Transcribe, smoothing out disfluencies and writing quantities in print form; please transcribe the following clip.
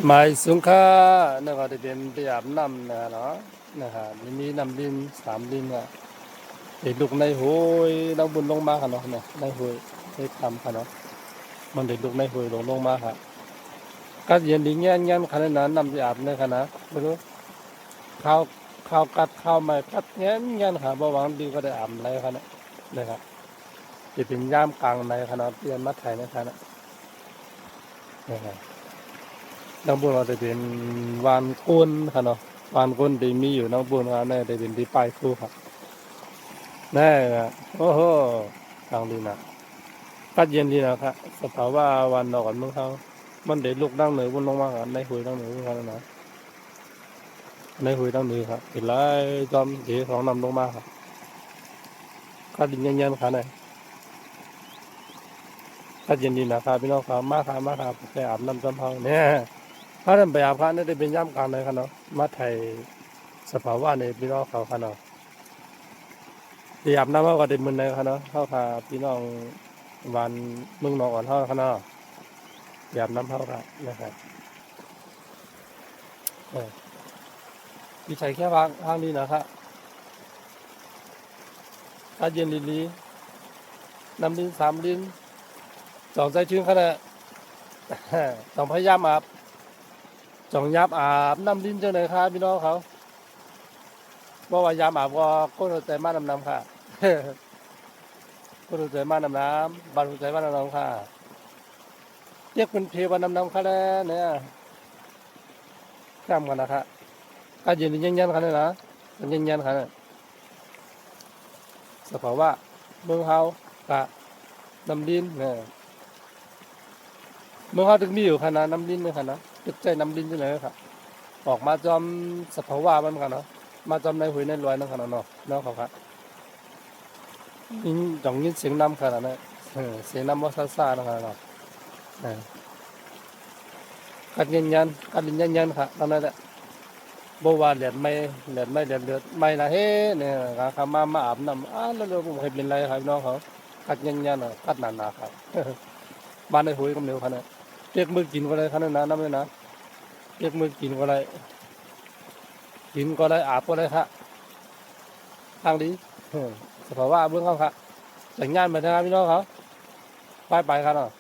หมายสุงค่านะครับที่เป็นไปอาบน้ำนะเนาะนะครับมีน้ำดิน3 ดินอ่ะเด็กลูกในห้วยน้ำบุญลงมาค่ะเนาะเนี่ยในห้วยได้ทำค่ะเนาะมันเด็กลูกในห้วยลงมาค่ะก็เย็นดีเงี้ยเงี้ยขนาดนั้นน้ำที่อาบในขนาดไม่รู้ข้าวกัดข้าวใหม่กัดเงี้ยเงี้ยค่ะบ่หวังดีก็ได้อาบอะไรค่ะเนี่ยนะครับจะเป็นย่ามกลางในขนาดเรียนมัธยมนะคะนะครับ น้องบุญเราจะเป็นวานก้นค่ะเนาะวานก้นที่มีอยู่น้องบุญเราเนี่ยจะเป็นที่ปลายคู่ครับแน่ครับโอ้โหทางดีนะกัดเย็นดีนะครับสภาวะวันนอกกันเมืองเขามันเด็ดลูกดังเหนือบุญลงมากันในหุยดังเหนือเขานะในหุยดังเหนือครับเป็นไรจอมเดี๋ยวสองนำลงมาครับกัดเย็นๆค่ะเนี่ยกัดเย็นดีนะครับพี่น้องครับมาครับไปอาบน้ำจอมเขาเนี่ยถ้าท่านไปอาบครับนี่ได้เป็นย่ำกลางเลยครับเนาะมาไทยสภาวะในพี่น้องเขาครับเนาะ ที่อาบน้ำเขาก็ได้มึนเลยครับเนาะเขาพาพี่น้องวันเมืองนอกอ่อนเขาครับเนาะที่อาบน้ำเขาครับนะครับวิจัยแค่ทางนี้นะครับถ้าเย็นลีน้ำลิ้น3 ลิ้นจองใจชื้นขนาดต้องพยายามอาบจองยับอาบน้ำลิ้นจังเลยครับพี่น้องเขาเพราะว่ายามอาบก็รู้ใจมากน้ำค่ะก็รู้ใจมากน้ำบรรลุใจมากน้ำค่ะเรียกเป็นเพวันน้ำค่ะแล้วเนี่ยข้ามกันนะครับก็ยืนยันๆกันเลยนะยันๆกันสภาวะเมืองเฮากะน้ำดินเนี่ยเมืองเฮาถึงมีอยู่ขนาดน้ำดินเลยขนาดตึกใจน้ำดินจังเลยครับออกมาจอมสภาวะมันกันเนาะมาจอมในหุยในรวยนั่นขนาดเนาะเนาะเขาครับยิงจ่องยินเสียงน้ำขนาดนั้นเสียงน้ำว่าซ่าๆนั่นขนาดเนาะกัดยันครับตอนนั้นแหละบ่ว่าเหรียญไม่ละเฮ้เนี่ยคำมาอาบน้ำแล้วผมเคยเป็นไรครับน้องเขากัดยันกัดหนาๆครับบ้านในหุยก็เหนียวขนาดเรียกมือกินก็ได้ขนาดนั้นเลยนะเรียกมือกินก็ได้อาบก็ได้ครับทางดีสภาวะเบื้องเขาครับแต่งงานมาทางพี่น้องเขาไปครับเนาะ